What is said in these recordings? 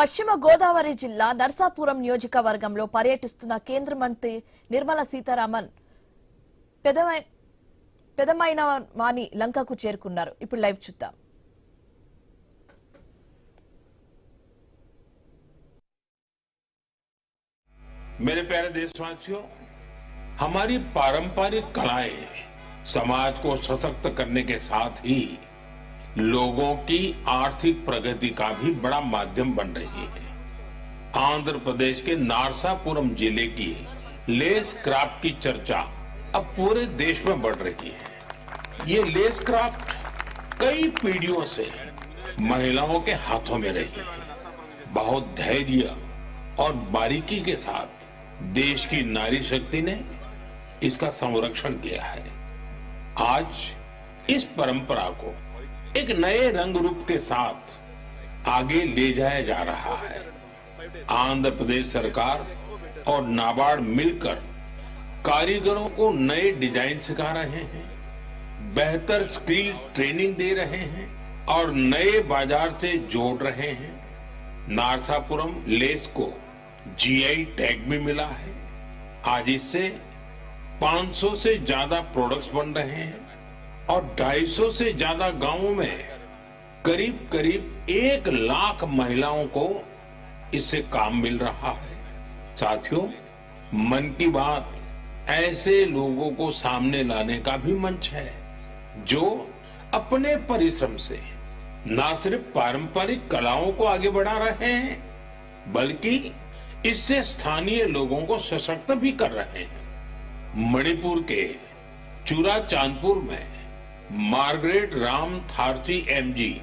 పశ్చిమ గోదావరి జిల్లా నర్సాపురం నియోజకవర్గంలో పర్యటిస్తున్న కేంద్ర మంత్రి నిర్మలా సీతారామన్ పెదమైన వాణి లంకకు చేరుకున్నారు. ఇప్పుడు లైవ్ చూద్దాం. मेरे प्यारे देशवासियों, हमारी पारंपरिक कलाएं समाज को सशक्त करने के साथ ही लोगों की आर्थिक प्रगति का भी बड़ा माध्यम बन रही है। आंध्र प्रदेश के नारसापुरम जिले की लेस क्राफ्ट की चर्चा अब पूरे देश में बढ़ रही है। ये लेस क्राफ्ट कई पीढ़ियों से महिलाओं के हाथों में रही है। बहुत धैर्य और बारीकी के साथ देश की नारी शक्ति ने इसका संरक्षण किया है। आज इस परंपरा को एक नए रंग रूप के साथ आगे ले जाया जा रहा है। आंध्र प्रदेश सरकार और नाबार्ड मिलकर कारीगरों को नए डिजाइन सिखा रहे हैं, बेहतर स्किल ट्रेनिंग दे रहे हैं और नए बाजार से जोड़ रहे हैं। नारसापुरम लेस को जीआई टैग भी मिला है। आज इससे 500 से ज्यादा प्रोडक्ट्स बन रहे हैं और 250 से ज्यादा गांवों में करीब करीब 1 लाख महिलाओं को इससे काम मिल रहा है। साथियों, मन की बात ऐसे लोगों को सामने लाने का भी मंच है जो अपने परिश्रम से न सिर्फ पारंपरिक कलाओं को आगे बढ़ा रहे हैं बल्कि इससे स्थानीय लोगों को सशक्त भी कर रहे हैं। मणिपुर के चूरा चांदपुर में मार्गरेट राम थारसी एमजी,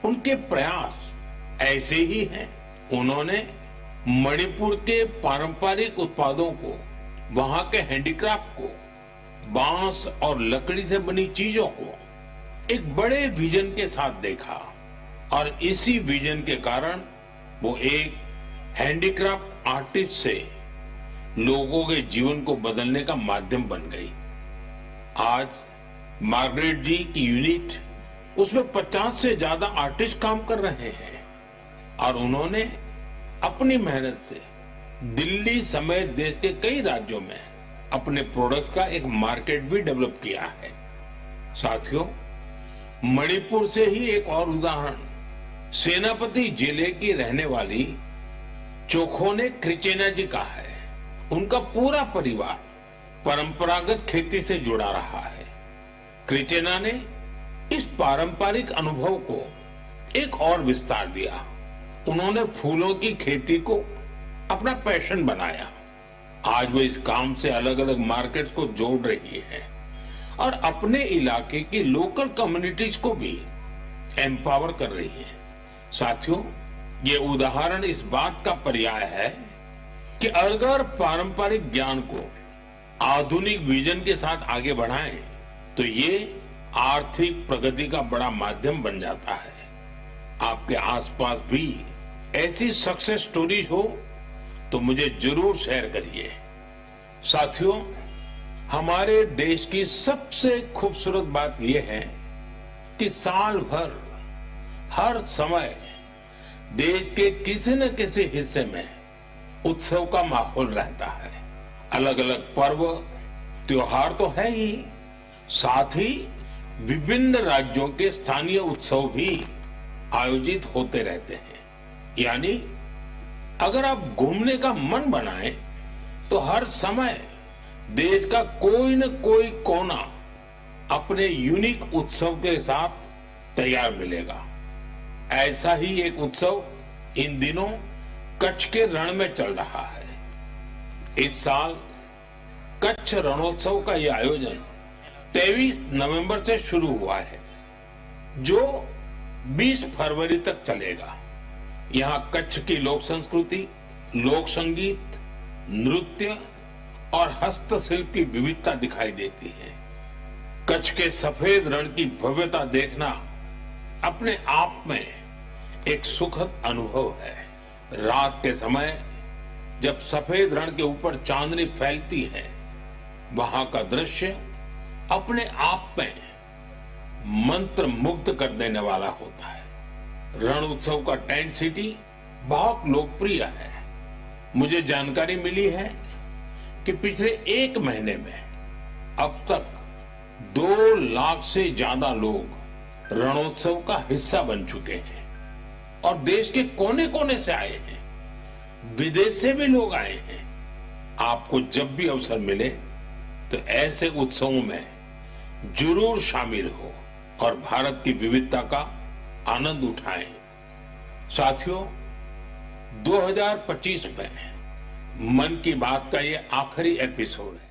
उनके प्रयास ऐसे ही हैं। उन्होंने मणिपुर के पारंपरिक उत्पादों को, वहां के हैंडीक्राफ्ट को, बांस और लकड़ी से बनी चीजों को एक बड़े विजन के साथ देखा और इसी विजन के कारण वो एक हैंडीक्राफ्ट आर्टिस्ट से लोगों के जीवन को बदलने का माध्यम बन गई। आज मार्गरेट जी की यूनिट, उसमें 50 से ज्यादा आर्टिस्ट काम कर रहे हैं और उन्होंने अपनी मेहनत से दिल्ली समेत देश के कई राज्यों में अपने प्रोडक्ट्स का एक मार्केट भी डेवलप किया है। साथियों, मणिपुर से ही एक और उदाहरण सेनापति जिले की रहने वाली चोखोने क्रिचेना जी का है। उनका पूरा परिवार परंपरागत खेती से जुड़ा रहा है। क्रिचेना ने इस पारंपरिक अनुभव को एक और विस्तार दिया। उन्होंने फूलों की खेती को अपना पैशन बनाया। आज वो इस काम से अलग अलग मार्केट्स को जोड़ रही है और अपने इलाके की लोकल कम्युनिटीज को भी एम्पावर कर रही है। साथियों, ये उदाहरण इस बात का पर्याय है कि अगर पारंपरिक ज्ञान को आधुनिक विजन के साथ आगे बढ़ाएं तो ये आर्थिक प्रगति का बड़ा माध्यम बन जाता है। आपके आसपास भी ऐसी सक्सेस स्टोरीज हो तो मुझे जरूर शेयर करिए। साथियों, हमारे देश की सबसे खूबसूरत बात यह है कि साल भर हर समय देश के किसी न किसी हिस्से में उत्सव का माहौल रहता है। अलग अलग पर्व त्योहार तो है ही, साथ ही विभिन्न राज्यों के स्थानीय उत्सव भी आयोजित होते रहते हैं। यानी अगर आप घूमने का मन बनाएं तो हर समय देश का कोई न कोई कोना अपने यूनिक उत्सव के साथ तैयार मिलेगा। ऐसा ही एक उत्सव इन दिनों कच्छ के रण में चल रहा है। इस साल कच्छ रणोत्सव का यह आयोजन 23 नवंबर से शुरू हुआ है जो 20 फरवरी तक चलेगा। यहाँ कच्छ की लोक संस्कृति, लोक संगीत, नृत्य और हस्तशिल्प की विविधता दिखाई देती है। कच्छ के सफेद रण की भव्यता देखना अपने आप में एक सुखद अनुभव है। रात के समय जब सफेद रण के ऊपर चांदनी फैलती है, वहां का दृश्य अपने आप में मंत्र मुग्ध कर देने वाला होता है। रण उत्सव का टेंट सिटी बहुत लोकप्रिय है। मुझे जानकारी मिली है कि पिछले एक महीने में अब तक 2 लाख से ज्यादा लोग रणोत्सव का हिस्सा बन चुके हैं और देश के कोने कोने से आए हैं, विदेश से भी लोग आए हैं। आपको जब भी अवसर मिले तो ऐसे उत्सवों में जरूर शामिल हो और भारत की विविधता का आनंद उठाएं। साथियों, 2025 में मन की बात का ये आखिरी एपिसोड है।